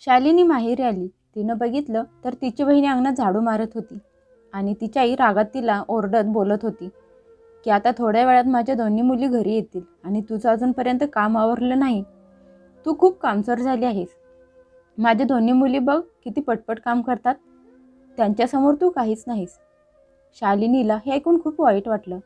शालिनी माहेरी आली. तिनं बघितलं तर तिची बहिणी अंगणात झाडू मारत होती आणि तिची आई रागात तिला ओरडत बोलत होती की आता थोड्या वेळात माझ्या दोन्ही मुली घरी येतील आणि तुझं अजूनपर्यंत काम आवरलं नाही. तू खूप कामचोर झाली आहेस. माझ्या दोन्ही मुली बघ किती पटपट काम करतात, त्यांच्यासमोर तू काहीच नाहीस. शालिनीला हे ऐकून खूप वाईट वाटलं,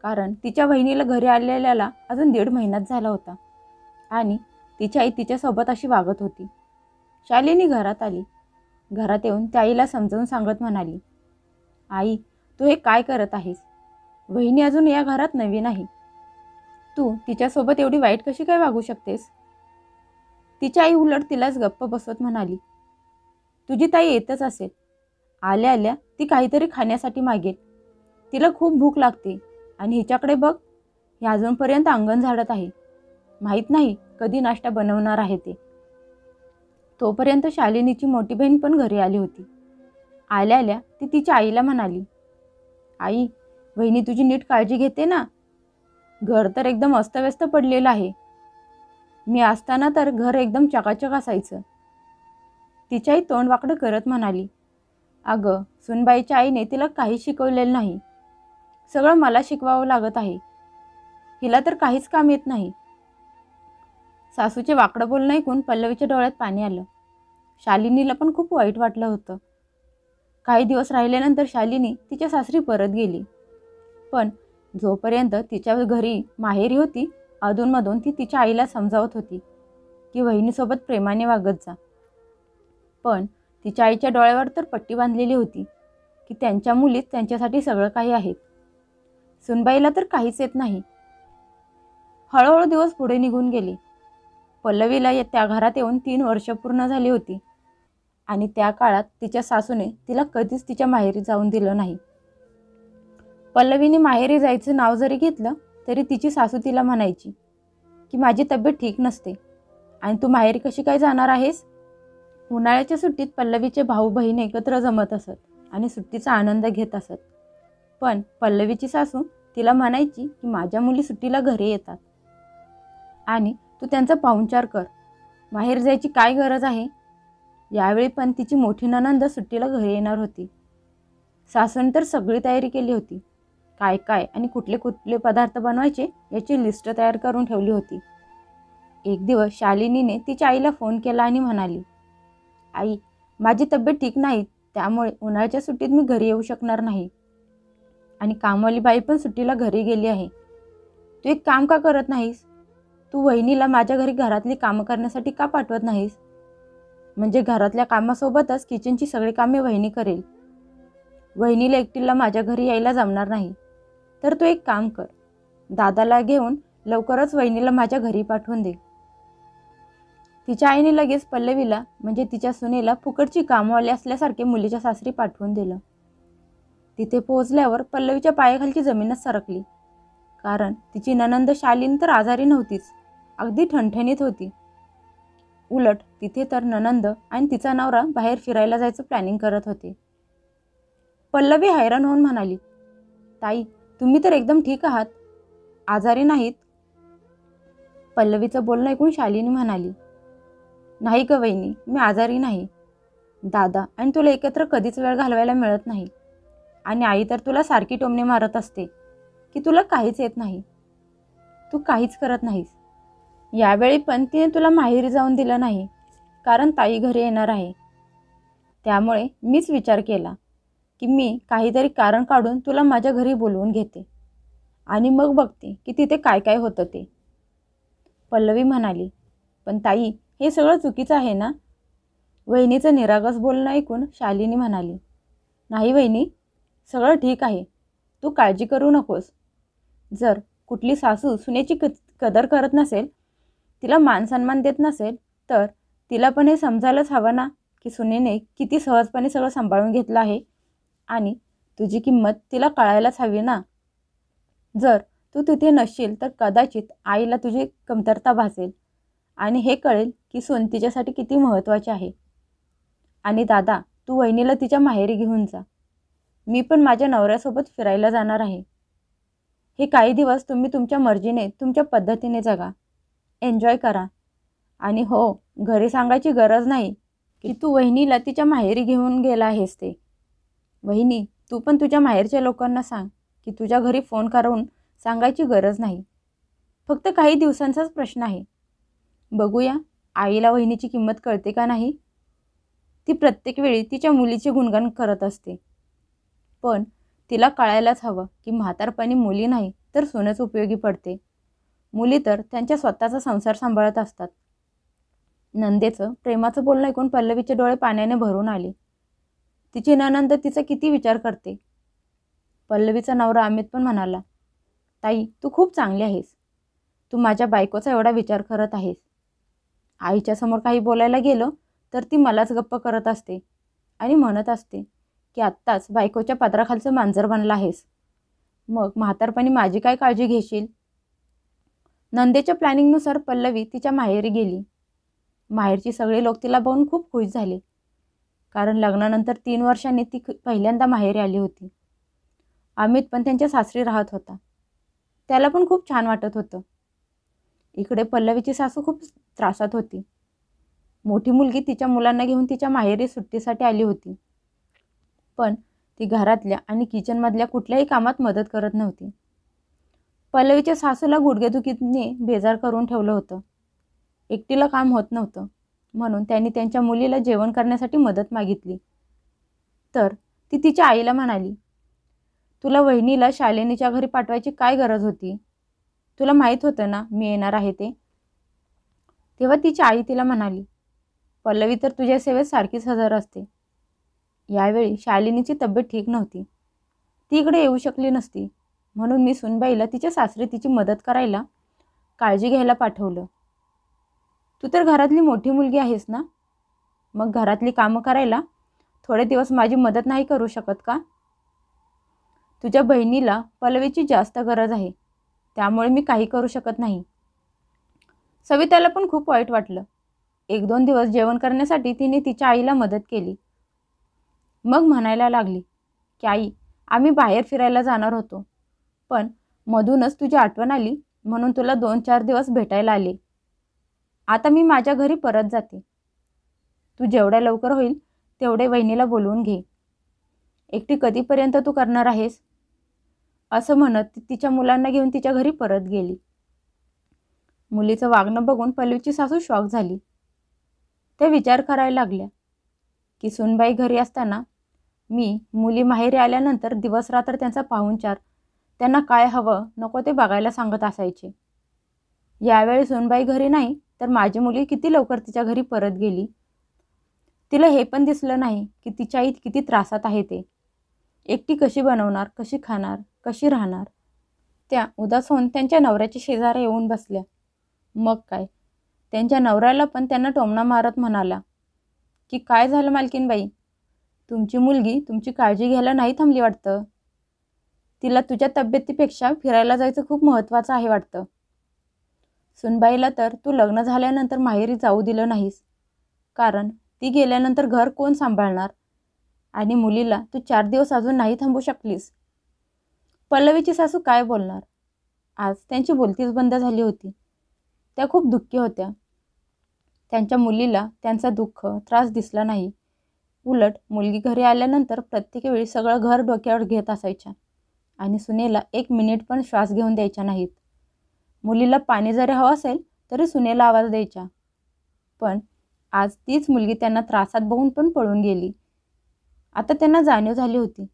कारण तिच्या बहिणीला घरी आलेल्याला अजून 1.5 महिनाच झाला होता आणि तिची आई तिच्यासोबत अशी वागत होती. शालिनी घरात आली. घरात येऊन त्या आईला समजावून सांगत म्हणाली, आई, तू हे काय करत आहेस? वहिनी अजून या घरात नवीन आहे. तू तिच्यासोबत एवढी वाईट कशी काय वागू शकतेस? तिची आई उलट तिलाच गप्प बसवत म्हणाली, तुझी ताई येतच असेल. आल्या आल्या ती काहीतरी खाण्यासाठी मागेल. तिला खूप भूक लागते आणि हिच्याकडे बघ, ही अजूनपर्यंत अंगण झाडत आहे. माहीत नाही कधी नाश्ता बनवणार आहे ते. तोपर्यंत शालिनीची मोठी बहीण पण घरी आली होती. आल्या आल्या ती तिच्या आईला म्हणाली, आई, वहिनी तुझी नीट काळजी घेते ना? घर तर एकदम अस्तव्यस्त पडलेलं आहे. मी असताना तर घर एकदम चकाचक असायचं. तिची आई तोंड वाकडं करत म्हणाली, अगं, सुनबाईच्या आईने तिला काही शिकवलेलं नाही. सगळं मला शिकवावं लागत आहे. हिला तर काहीच काम येत नाही. सासूचे वाकडं बोलणं ऐकून पल्लवीच्या डोळ्यात पाणी आलं. शालिनीला पण खूप वाईट वाटलं होतं. काही दिवस राहिल्यानंतर शालिनी तिच्या सासरी परत गेली. पण जोपर्यंत तिच्या घरी माहेरी होती, अधूनमधून ती तिच्या आईला समजावत होती की वहिनीसोबत प्रेमाने वागत जा. पण तिच्या आईच्या डोळ्यावर तर पट्टी बांधलेली होती की त्यांच्या मुलीत त्यांच्यासाठी सगळं काही आहेत. सुनबाईला तर काहीच येत नाही. हळूहळू दिवस पुढे निघून गेले. पल्लवीला त्या घरात येऊन 3 वर्ष पूर्ण झाली होती आणि त्या काळात तिच्या सासूने तिला कधीच तिच्या माहेरी जाऊन दिलं नाही. पल्लवीने माहेरी जायचं नाव जरी घेतलं तरी तिची सासू तिला म्हणायची की माझी तब्येत ठीक नसते आणि तू माहेरी कशी काय जाणार आहेस? उन्हाळ्याच्या सुट्टीत पल्लवीचे भाऊ बहीण एकत्र जमत असत आणि सुट्टीचा आनंद घेत असत. पण पल्लवीची सासू तिला म्हणायची की माझ्या मुली सुट्टीला घरी येतात आणि तू त्यांचा पाहुणचार कर. माहेर जायची काय गरज आहे? यावेळी पण तिची मोठी नणंद सुट्टीला घरी येणार होती. सासूने तर सगळी तयारी केली होती. काय काय आणि कुठले कुठले पदार्थ बनवायचे याची लिस्ट तयार करून ठेवली होती. एक दिवस शालिनीने तिच्या आईला फोन केला आणि म्हणाली, आई, माझी तब्येत ठीक नाही, त्यामुळे उन्हाळ्याच्या सुट्टीत मी घरी येऊ शकणार नाही आणि कामवाली बाई पण सुट्टीला घरी गेली आहे. तू एक काम का करत नाहीस? तू वहिनीला माझ्या घरी घरातली कामं करण्यासाठी का पाठवत नाहीस? म्हणजे घरातल्या कामासोबतच किचनची सगळी कामे वहिनी करेल. वहिनीला एकटीला माझ्या घरी यायला जमणार नाही. तर तू एक काम कर, दादाला घेऊन लवकरच वहिनीला माझ्या घरी पाठवून दे. तिच्या आईने लगेच पल्लवीला म्हणजे तिच्या सुनेला फुकटची कामवाली असल्यासारखे मुलीच्या सासरी पाठवून दिलं. तिथे पोहोचल्यावर पल्लवीच्या पायाखालची जमीनच सरकली, कारण तिची नणंद शालिनी तर आजारी नव्हतीच, अगदी ठणठणीत होती. उलट तिथे तर नणंद आणि तिचा नवरा बाहेर फिरायला जायचं प्लॅनिंग करत होते. पल्लवी हैराण होऊन म्हणाली, ताई, तुम्ही तर एकदम ठीक आहात, आजारी नाहीत? पल्लवीचं बोलणं ऐकून शालिनी म्हणाली, नाही ग वहिनी, मी आजारी नाही. दादा आणि तुला एकत्र कधीच वेळ घालवायला मिळत नाही आणि आई तर तुला सारखी टोमणे मारत असते की तुला काहीच येत नाही, तू काहीच करत नाहीस. यावेळी पण तिने तुला माहेरी जाऊन दिलं नाही, कारण ताई घरी येणार आहे. त्यामुळे मीच विचार केला की मी काहीतरी कारण काढून तुला माझ्या घरी बोलवून घेते आणि मग बघते की तिथे काय काय होतं ते. पल्लवी म्हणाली, पण ताई, हे सगळं चुकीचं आहे ना? वहिनीचं निरागस बोलणं ऐकून शालिनी म्हणाली, नाही वहिनी, सगळं ठीक आहे, तू काळजी करू नकोस. जर कुठली सासू सुनेची कदर करत नसेल, तिला मान सन्मान देत नसेल, तर तिला पण हे समजायलाच हवं ना की सुनेने किती सहजपणे सगळं सांभाळून घेतलं आहे आणि तुझी किंमत तिला कळायलाच हवी ना. जर तू तिथे नसशील तर कदाचित आईला तुझी कमतरता भासेल आणि हे कळेल की सून तिच्यासाठी किती महत्त्वाची आहे. आणि दादा, तू वहिनीला तिच्या माहेरी घेऊन जा. मी पण माझ्या नवऱ्यासोबत फिरायला जाणार आहे. हे काही दिवस तुम्ही तुमच्या मर्जीने तुमच्या पद्धतीने जगा, एन्जॉय करा आणि हो, घरी सांगायची गरज नाही की तू वहिनीला तिच्या माहेरी घेऊन गेला आहेस ते. वहिनी, तू पण तुझ्या माहेरच्या लोकांना सांग की तुझ्या घरी फोन करून सांगायची गरज नाही. फक्त काही दिवसांचाच प्रश्न आहे. बघूया आईला वहिनीची किंमत कळते का नाही. ती प्रत्येक वेळी तिच्या मुलीचे गुणगान करत असते. पण तिला कळायलाच हवं की म्हातारपणी मुली नाही तर सूनच उपयोगी पडते. मुली तर त्यांच्या स्वतःचा संसार सांभाळत असतात. नंदेचं प्रेमाचं बोलणं ऐकून पल्लवीचे डोळे पाण्याने भरून आले. तिची नणंद तिचा किती विचार करते. पल्लवीचा नवरा अमित पण म्हणाला, ताई तू खूप चांगली आहेस. तू माझ्या बायकोचा एवढा विचार करत आहेस. आईच्या समोर काही बोलायला गेलं तर ती मलाच गप्प करत असते आणि म्हणत असते की आत्ताच बायकोच्या पदराखालचं मांजर बनला आहेस. मग म्हातारपणी माझी काय काळजी घेशील. नंदेच्या प्लॅनिंगनुसार पल्लवी तिच्या माहेरी गेली. माहेरची सगळे लोक तिला बघून खूप खुश झाले, कारण लग्नानंतर 3 वर्षांनी ती पहिल्यांदा माहेरी आली होती. अमित पण त्यांच्या सासरी राहत होता. त्याला पण खूप छान वाटत होतं. इकडे पल्लवीची सासू खूप त्रासात होती. मोठी मुलगी तिच्या मुलांना घेऊन तिच्या माहेरी सुट्टीसाठी आली होती. पण ती घरातल्या आणि किचनमधल्या कुठल्याही कामात मदत करत नव्हती. पल्लवीच्या सासूला गुडघेदुखीने बेजार करून ठेवलं होतं. एकटीला काम होत नव्हतं, म्हणून त्यांनी त्यांच्या मुलीला जेवण करण्यासाठी मदत मागितली. तर ती तिच्या आईला म्हणाली, तुला वहिनीला शालिनीच्या घरी पाठवायची काय गरज होती. तुला माहीत होतं ना मी येणार आहे ते. तेव्हा तिची आई तिला म्हणाली, पल्लवी तर तुझ्या सेवेत सारखीच हजर असते. यावेळी शालिनीची तब्येत ठीक नव्हती. ती इकडे येऊ शकली नसती, म्हणून मी सुनबाईला तिच्या सासरी तिची मदत करायला, काळजी घ्यायला पाठवलं. तू तर घरातली मोठी मुलगी आहेस ना, मग घरातली कामं करायला थोडे दिवस माझी मदत नाही करू शकत का. तुझ्या बहिणीला पल्लवीची जास्त गरज आहे, त्यामुळे मी काही करू शकत नाही. सविताला पण खूप वाईट वाटलं. 1-2 दिवस जेवण करण्यासाठी तिने तिच्या आईला मदत केली. मग म्हणायला लागली की आई, आम्ही बाहेर फिरायला जाणार होतो, पण मधूनच तुझी आठवण आली म्हणून तुला 2-4 दिवस भेटायला आले. आता मी माझ्या घरी परत जाते. तू जेवढ्या लवकर होईल तेवढे वहिनीला बोलवून घे. एकटी कधीपर्यंत तू करणार आहेस. असं म्हणत ती तिच्या मुलांना घेऊन तिच्या घरी परत गेली. मुलीचं वागणं बघून पल्लवीची सासू शॉक झाली. त्या विचार करायला लागल्या की सुनबाई घरी असताना मी मुली माहेरी आल्यानंतर दिवस रात्र त्यांचा पाहुणचार, त्यांना काय हवं नको ते बघायला सांगत असायचे. यावेळी सुनबाई घरी नाही तर माझी मुलगी किती लवकर तिच्या घरी परत गेली. तिला हे पण दिसलं नाही की तिच्या आई किती त्रासात आहे ते. एकटी कशी बनवणार, कशी खाणार, कशी राहणार. त्या उदास होऊन त्यांच्या नवऱ्याच्या शेजारी येऊन बसल्या. मग काय, त्यांच्या नवऱ्याला पण त्यांना टोमणा मारत म्हणाला की काय झालं मालकीनबाई, तुमची मुलगी तुमची काळजी घ्यायला नाही थांबली वाटतं. तिला तुझ्या तब्येतीपेक्षा फिरायला जायचं खूप महत्त्वाचं आहे वाटतं. सुनबाईला तर तू लग्न झाल्यानंतर माहेरी जाऊ दिलं नाहीस, कारण ती गेल्यानंतर घर कोण सांभाळणार. आणि मुलीला तू 4 दिवस अजून नाही थांबू शकलीस. पल्लवीची सासू काय बोलणार. आज त्यांची बोलतीच बंद झाली होती. त्या खूप दुःखी होत्या. त्यांच्या मुलीला त्यांचा दुःख त्रास दिसला नाही. उलट मुलगी घरी आल्यानंतर प्रत्येक वेळी सगळं घर डोक्यावर घेत असायच्या आणि सुनेला 1 मिनिट पण श्वास घेऊन द्यायच्या नाहीत. मुलीला पाणी जरी हवं असेल तरी सुनेला आवाज द्यायच्या. पण आज तीच मुलगी त्यांना त्रासात बघून पण पळून गेली. आता त्यांना जाणीव झाली होती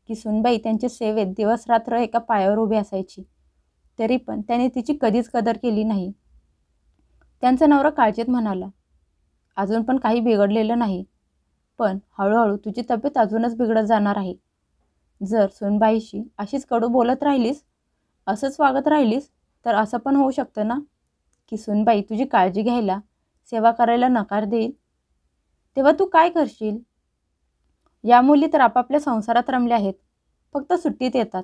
की सुनबाई त्यांच्या सेवेत दिवस रात्र एका पायावर उभी असायची, तरी पण त्याने तिची कधीच कदर केली नाही. त्यांचा नवरा काळजीत म्हणाला, अजून पण काही बिघडलेलं नाही, पण हळूहळू तुझी तब्येत अजूनच बिघडत जाणार आहे. जर सुनबाईशी अशीच कडू बोलत राहिलीस, असंच वागत राहिलीस, तर असं पण होऊ शकतं ना की सुनबाई तुझी काळजी घ्यायला, सेवा करायला नकार देईल. तेव्हा तू काय करशील. या मुली तर आपापल्या संसारात रमल्या आहेत, फक्त सुट्टीत येतात.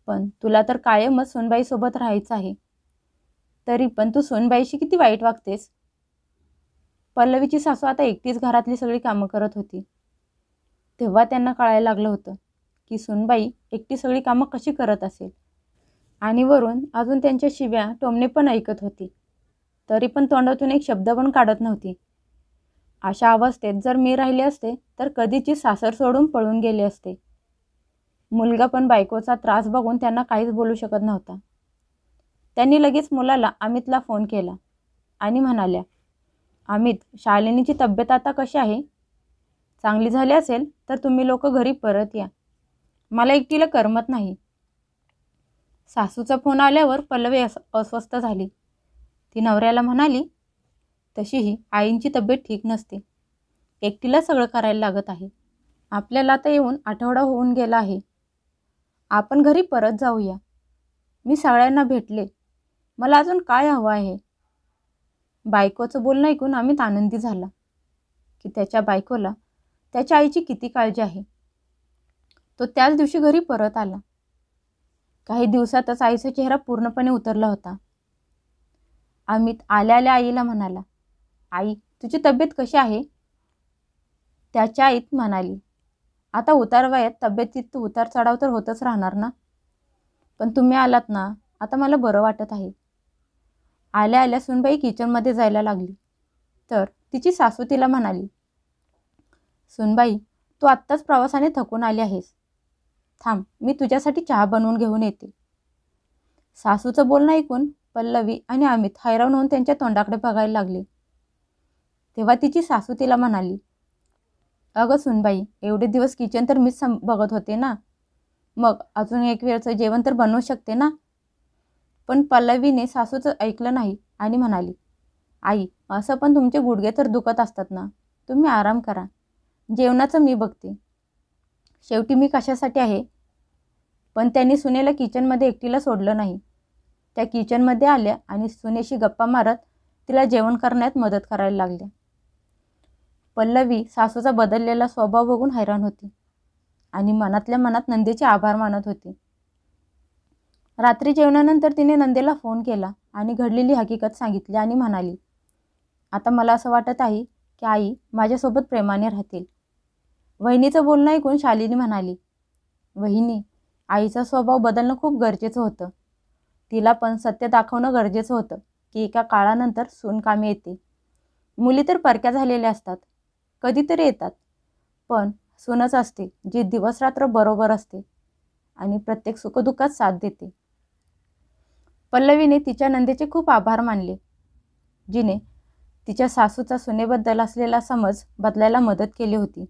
पण तुला तर कायमच सुनबाईसोबत राहायचं आहे, तरी पण तू सुनबाईशी किती वाईट वागतेस. पल्लवीची सासू आता एकटीच घरातली सगळी कामं करत होती. तेव्हा त्यांना कळायला लागलं होतं की सुनबाई एकटी सगळी कामं कशी करत असेल आणि वरून अजून त्यांच्या शिव्या टोमणे पण ऐकत होती. तरी पण तोंडातून एक शब्द पण काढत नव्हती. अशा अवस्थेत जर मी राहिले असते तर कधीची सासर सोडून पळून गेले असते. मुलगा पण बायकोचा त्रास बघून त्यांना काहीच बोलू शकत नव्हता. त्यांनी लगेच मुलाला अमितला फोन केला आणि म्हणाल्या, अमित, शालिनीची तब्येत आता कशी आहे? चांगली झाली असेल तर तुम्ही लोक घरी परत या. मला एकटीला करमत नाही. सासूचा फोन आल्यावर पल्लवी अस्वस्थ झाली. ती नवऱ्याला म्हणाली, तशीही आईंची तब्येत ठीक नसते. एकटीला सगळं करायला लागत आहे. आपल्याला आता येऊन आठवडा होऊन गेला आहे. आपण घरी परत जाऊया. मी सगळ्यांना भेटले. मला अजून काय हवं आहे? बायकोचं बोलणं ऐकून अमित आनंदी झाला की त्याच्या बायकोला त्याच्या आईची किती काळजी आहे. तो त्याच दिवशी घरी परत आला. काही दिवसातच आईचा चेहरा पूर्णपणे उतरला होता. अमित आल्या आल्या आईला म्हणाला, आई, तुझी तब्येत कशी आहे? त्याच्या आईत म्हणाली, आता उतार वयात तब्येतीत उतार चढाव तर होतच राहणार ना. पण तुम्ही आलात ना, आता मला बरं वाटत आहे. आल्या आल्या सुनबाई किचनमध्ये जायला लागली तर तिची सासू तिला म्हणाली, सुनबाई, तू आत्ताच प्रवासाने थकून आली आहेस. थांब, मी तुझ्यासाठी चहा बनवून घेऊन येते. सासूचं बोलणं ऐकून पल्लवी आणि अमित हैराण होऊन त्यांच्या तोंडाकडे बघायला लागले. तेव्हा तिची सासू तिला म्हणाली, अगं सुनबाई, एवढे दिवस किचन तर मीच बघत होते ना, मग अजून एक वेळचं जेवण तर बनवू शकते ना. पण पल्लवीने सासूचं ऐकलं नाही आणि म्हणाली, आई, असं पण तुमचे गुडघे तर दुखत असतात ना, तुम्ही आराम करा. जेवणाचं मी बघते. शेवटी मी कशासाठी आहे? पण त्यांनी सुनेला किचनमध्ये एकटीला सोडलं नाही. त्या किचनमध्ये आल्या आणि सुनेशी गप्पा मारत तिला जेवण करण्यात मदत करायला लागल्या. पल्लवी सासूचा बदललेला स्वभाव बघून हैराण होती आणि मनातल्या मनात नंदेचे आभार मानत होती. रात्री जेवणानंतर तिने नंदेला फोन केला आणि घडलेली हकीकत सांगितली आणि म्हणाली, आता मला असं वाटत आहे की आई माझ्यासोबत प्रेमाने राहतील. वहिनीचं बोलणं ऐकून शालिनी म्हणाली, वहिनी, आईचा स्वभाव बदलणं खूप गरजेचं होतं. तिला पण सत्य दाखवणं गरजेचं होतं की एका काळानंतर सून कामी येते. मुली तर परक्या झालेल्या असतात, कधीतरी येतात, पण सूनच असते जी दिवसरात्र बरोबर असते आणि प्रत्येक सुखदुःखात साथ देते. पल्लवीने तिच्या नंदेचे खूप आभार मानले, जिने तिच्या सासूचा सुनेबद्दल असलेला समज बदलायला मदत केली होती.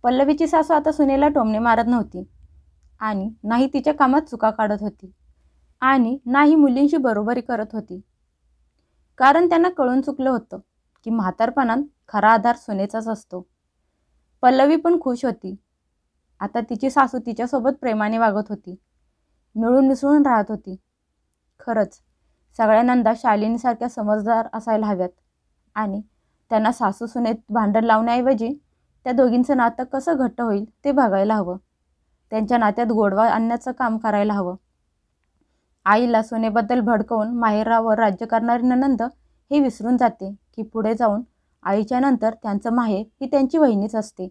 पल्लवीची सासू आता सुनेला टोमणे मारत नव्हती आणि नाही तिच्या कामात चुका काढत होती आणि नाही मुलींशी बरोबरी करत होती. कारण त्यांना कळून चुकलं होतं की म्हातारपणात खरा आधार सुनेचाच असतो. पल्लवी पण खुश होती. आता तिची सासू तिच्यासोबत प्रेमाने वागत होती, मिळून मिसळून राहत होती. खरंच सगळ्या नंदा शालिनीसारख्या समजदार असायला हव्यात आणि त्यांना सासू सुनेत भांडण लावण्याऐवजी त्या दोघींचं नातं कसं घट्ट होईल ते बघायला हवं. त्यांच्या नात्यात गोडवा आणण्याचं काम करायला हवं. आईला सुनेबद्दल भडकवून माहेरावर राज्य करणारी नणंद हे विसरून जाते की पुढे जाऊन आईच्या नंतर त्यांचं माहेर ही त्यांची वहिनीच असते.